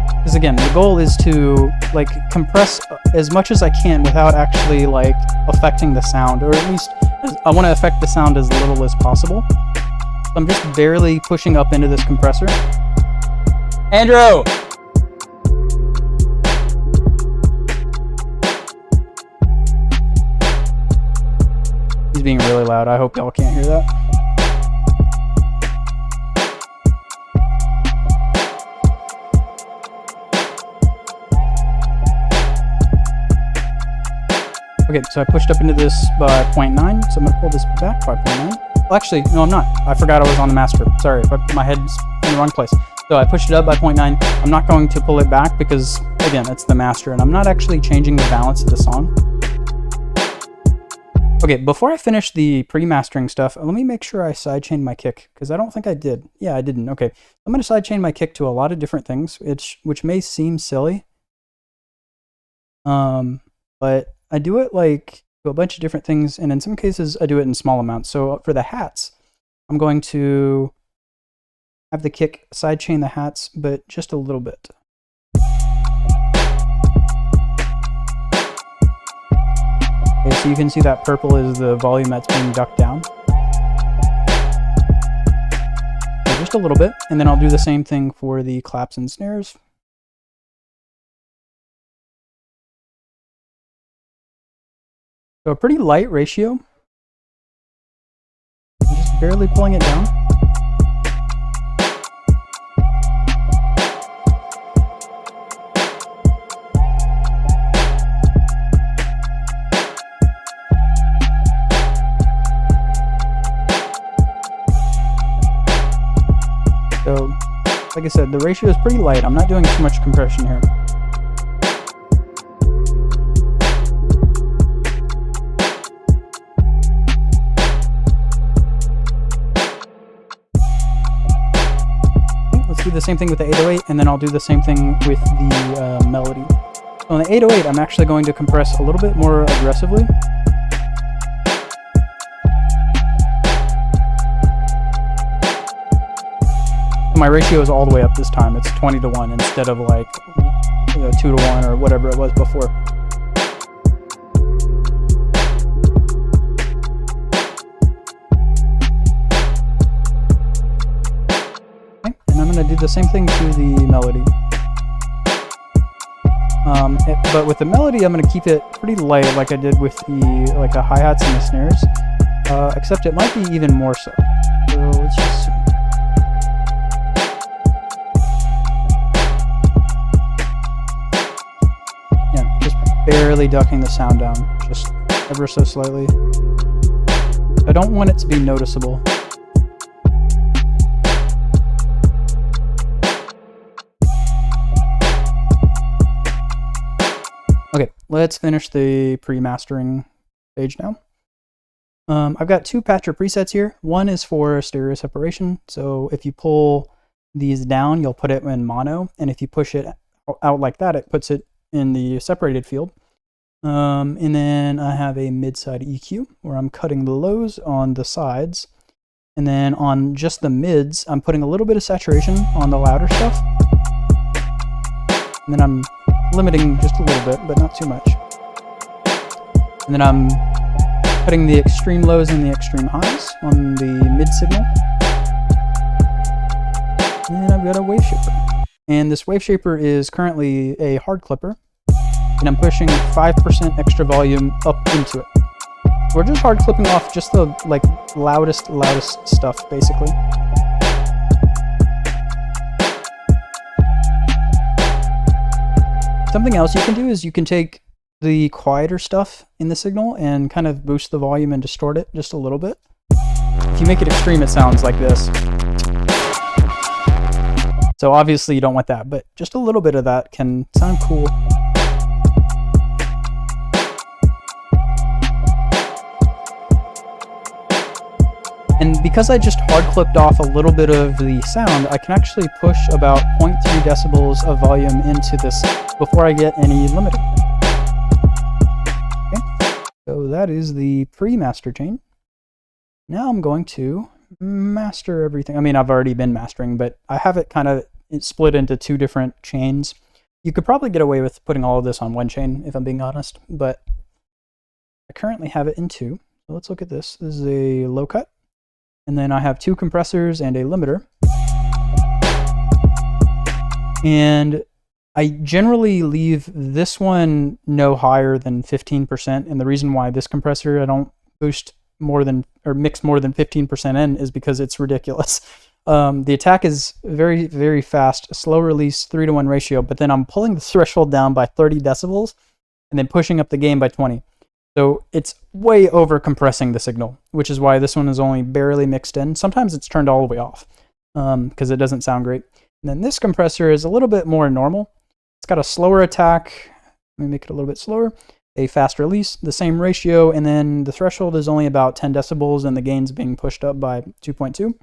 Because again, the goal is to like compress as much as I can without actually like affecting the sound, or at least I want to affect the sound as little as possible. I'm just barely pushing up into this compressor. Andrew! He's being really loud. I hope y'all can't hear that. Okay, so I pushed up into this by 0.9, so I'm going to pull this back by 0.9. Well, actually, no, I'm not. I forgot I was on the master. Sorry, my head's in the wrong place. So I pushed it up by 0.9. I'm not going to pull it back because, again, it's the master, and I'm not actually changing the balance of the song. Okay, before I finish the pre-mastering stuff, let me make sure I sidechained my kick, because I don't think I did. Yeah, I didn't. Okay, I'm going to sidechain my kick to a lot of different things, which may seem silly. But I do it like to a bunch of different things, and in some cases I do it in small amounts. So for the hats, I'm going to have the kick sidechain the hats, but just a little bit. Okay, so you can see that purple is the volume that's being ducked down. So just a little bit, and then I'll do the same thing for the claps and snares. So a pretty light ratio. I'm just barely pulling it down. So, like I said, the ratio is pretty light. I'm not doing too much compression here. Do the same thing with the 808, and then I'll do the same thing with the melody. So on the 808, I'm actually going to compress a little bit more aggressively. My ratio is all the way up this time. It's 20:1 instead of like 2:1 or whatever it was before. To do the same thing to the melody. But with the melody, I'm going to keep it pretty light like I did with the hi-hats and the snares, except it might be even more so. So let's just see. Yeah, just barely ducking the sound down, just ever so slightly. I don't want it to be noticeable. Okay, let's finish the pre-mastering stage now. I've got two patcher presets here. One is for stereo separation. So if you pull these down, you'll put it in mono. And if you push it out like that, it puts it in the separated field. And then I have a mid-side EQ where I'm cutting the lows on the sides. And then on just the mids, I'm putting a little bit of saturation on the louder stuff. And then I'm limiting just a little bit, but not too much. And then I'm Cutting the extreme lows and the extreme highs on the mid signal. And I've got a wave shaper. And this wave shaper is currently a hard clipper. And I'm pushing 5% extra volume up into it. We're just hard clipping off just the like loudest stuff, basically. Something else you can do is you can take the quieter stuff in the signal and kind of boost the volume and distort it just a little bit. If you make it extreme, it sounds like this. So obviously you don't want that, but just a little bit of that can sound cool. And because I just hard clipped off a little bit of the sound, I can actually push about 0.3 decibels of volume into this before I get any limiting. Okay. So that is the pre-master chain. Now I'm going to master everything. I mean, I've already been mastering, but I have it kind of split into two different chains. You could probably get away with putting all of this on one chain, if I'm being honest, but I currently have it in two. So let's look at this. This is a low cut. And then I have two compressors and a limiter. And I generally leave this one no higher than 15%. And the reason why this compressor I don't boost more than, or mix more than 15% in, is because it's ridiculous. The attack is very, very fast, slow release, 3-to-1 ratio, but then I'm pulling the threshold down by 30 decibels and then pushing up the gain by 20. So it's way over compressing the signal, which is why this one is only barely mixed in. Sometimes it's turned all the way off because it doesn't sound great. And then this compressor is a little bit more normal. It's got a slower attack. Let me make it a little bit slower. A fast release, the same ratio, and then the threshold is only about 10 decibels and the gain's being pushed up by 2.2.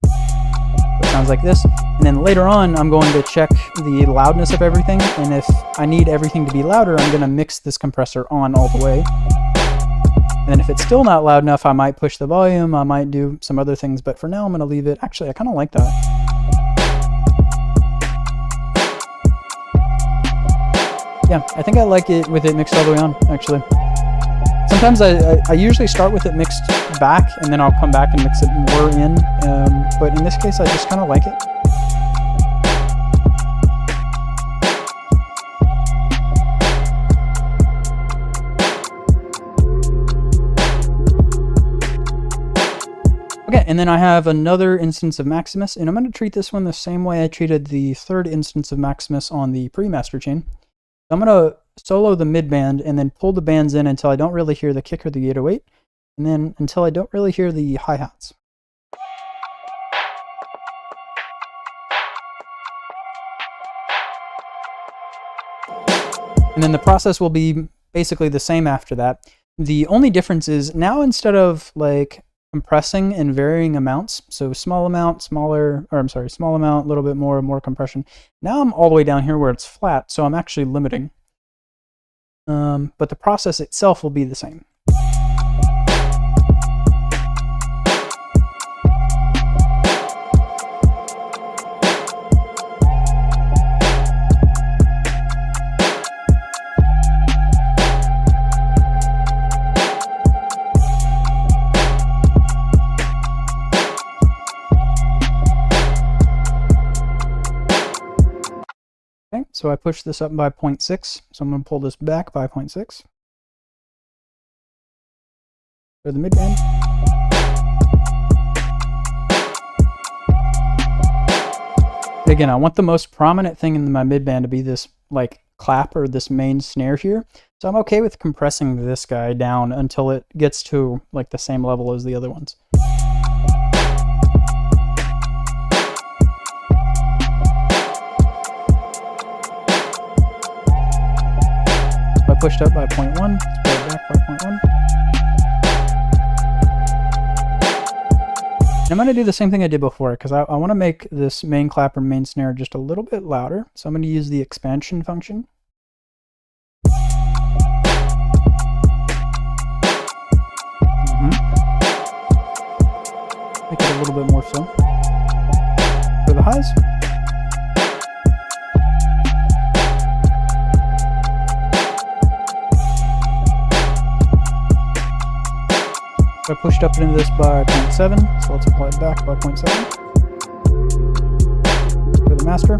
It sounds like this. And then later on, I'm going to check the loudness of everything. And if I need everything to be louder, I'm going to mix this compressor on all the way. And then if it's still not loud enough, I might push the volume. I might do some other things. But for now, I'm going to leave it. Actually, I kind of like that. Yeah, I think I like it with it mixed all the way on, actually. Sometimes I usually start with it mixed back, and then I'll come back and mix it more in. But in this case, I just kind of like it. Okay, and then I have another instance of Maximus, and I'm going to treat this one the same way I treated the third instance of Maximus on the pre-master chain. I'm going to solo the mid band and then pull the bands in until I don't really hear the kick or the 808, and then until I don't really hear the hi-hats. And then the process will be basically the same after that. The only difference is now instead of like compressing in varying amounts, so small amount, smaller, or I'm sorry, small amount, a little bit more compression. Now I'm all the way down here where it's flat, so I'm actually limiting. But the process itself will be the same. Okay, so I pushed this up by 0.6, so I'm going to pull this back by 0.6 for the mid band. Again, I want the most prominent thing in my mid band to be this like clap or this main snare here. So I'm okay with compressing this guy down until it gets to like the same level as the other ones. Pushed up by 0.1, let's pull it back by 0.1. And I'm going to do the same thing I did before because I want to make this main clap or main snare just a little bit louder. So I'm going to use the expansion function. Make it a little bit more so. For the highs. So I pushed up into this by 0.7, so let's apply it back by 0.7 for the master.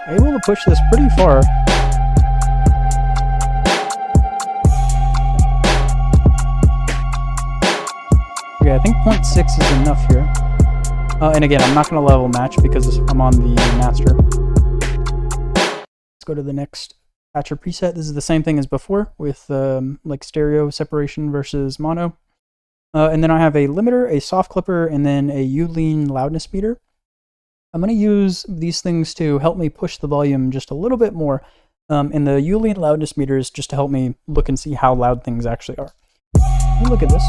Able to push this pretty far. Okay, I think 0.6 is enough here. And again, I'm not going to level match because I'm on the master. Let's go to the next patcher preset. This is the same thing as before with like stereo separation versus mono. And then I have a limiter, a soft clipper, and then a U-Lean loudness meter. I'm going to use these things to help me push the volume just a little bit more. And the U-Lean loudness meter is just to help me look and see how loud things actually are. Let me look at this.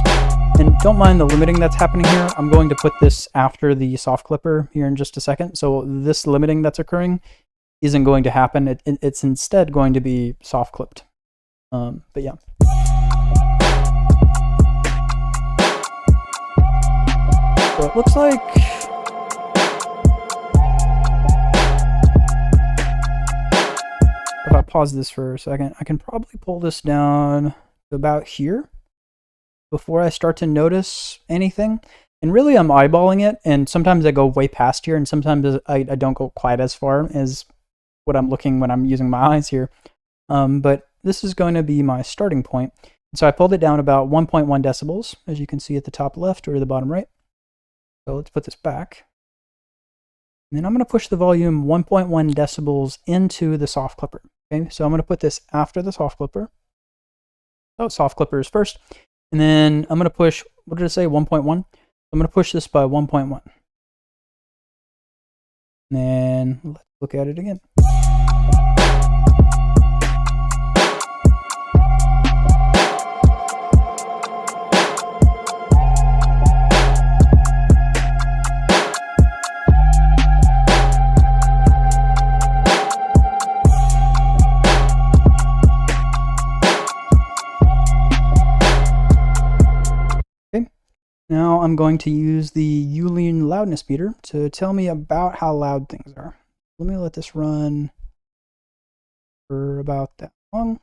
And don't mind the limiting that's happening here. I'm going to put this after the soft clipper here in just a second. So this limiting that's occurring isn't going to happen. It's instead going to be soft clipped. But yeah. So it looks like if I pause this for a second, I can probably pull this down to about here before I start to notice anything. And really I'm eyeballing it, and sometimes I go way past here, and sometimes I don't go quite as far as what I'm looking when I'm using my eyes here. But this is going to be my starting point. So I pulled it down about 1.1 decibels, as you can see at the top left or the bottom right. So let's put this back. And then I'm going to push the volume 1.1 decibels into the soft clipper. Okay, so I'm going to put this after the soft clipper. Oh, soft clipper is first. And then I'm going to push, what did I say, 1.1? I'm going to push this by 1.1. And then let's look at it again. Now I'm going to use the U-Lean loudness meter to tell me about how loud things are. Let me let this run for about that long.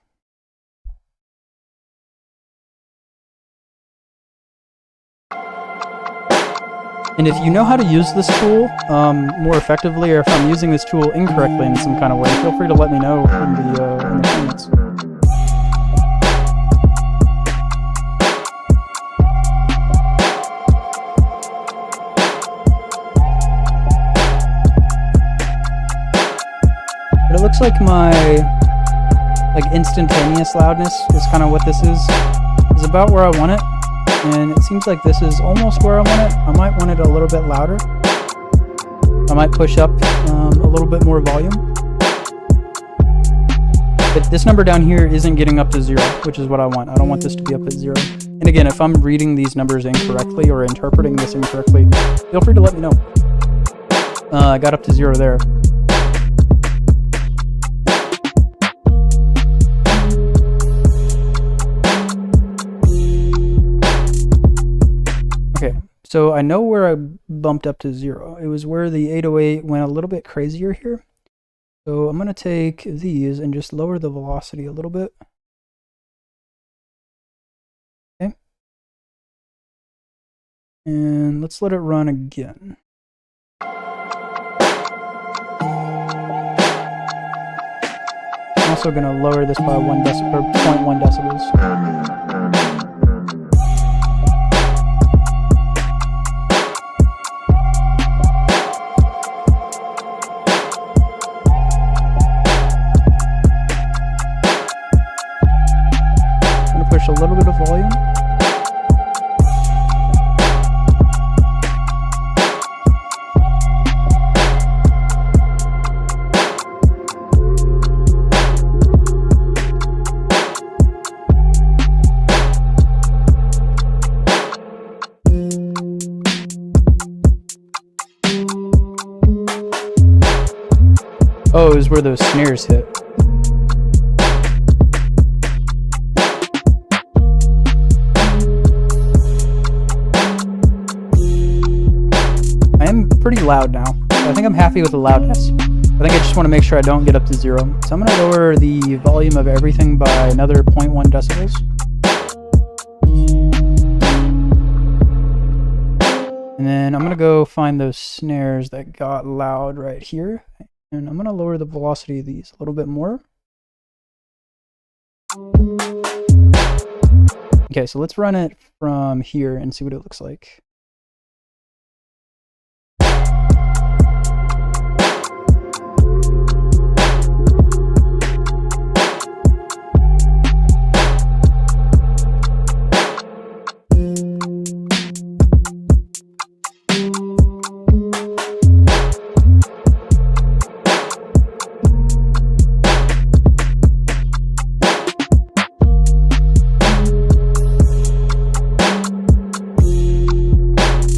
And if you know how to use this tool more effectively, or if I'm using this tool incorrectly in some kind of way, feel free to let me know in the comments. But it looks like my instantaneous loudness is kind of what this is about where I want it. And it seems like this is almost where I want it. I might want it a little bit louder. I might push up a little bit more volume. But this number down here isn't getting up to 0, which is what I want. I don't want this to be up at 0. And again, if I'm reading these numbers incorrectly or interpreting this incorrectly, feel free to let me know. I got up to 0 there. Okay, so I know where I bumped up to 0. It was where the 808 went a little bit crazier here. So I'm going to take these and just lower the velocity a little bit. Okay. And let's let it run again. I'm also going to lower this by 0.1 decibels. A little bit of volume. Oh, it was where those snares hit. loud now. So I think I'm happy with the loudness. I think I just want to make sure I don't get up to 0. So I'm going to lower the volume of everything by another 0.1 decibels. And then I'm going to go find those snares that got loud right here. And I'm going to lower the velocity of these a little bit more. Okay, so let's run it from here and see what it looks like.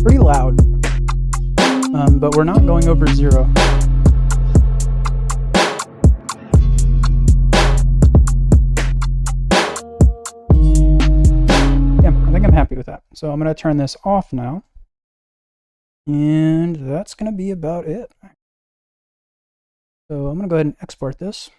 Pretty loud, but we're not going over 0. Yeah, I think I'm happy with that. So I'm going to turn this off now, and that's going to be about it. So I'm going to go ahead and export this.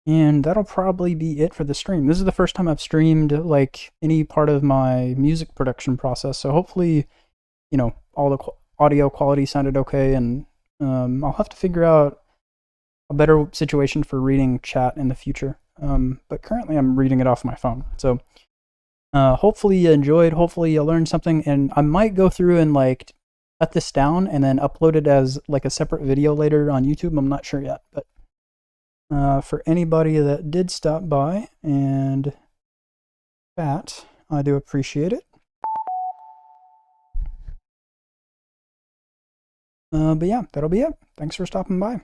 And that'll probably be it for the stream. This is the first time I've streamed like any part of my music production process. So hopefully, you know, all the audio quality sounded okay. And I'll have to figure out a better situation for reading chat in the future. But currently I'm reading it off my phone. So hopefully you enjoyed, hopefully you learned something. And I might go through and like cut this down and then upload it as like a separate video later on YouTube. I'm not sure yet, but for anybody that did stop by and chat, I do appreciate it. But yeah, that'll be it. Thanks for stopping by.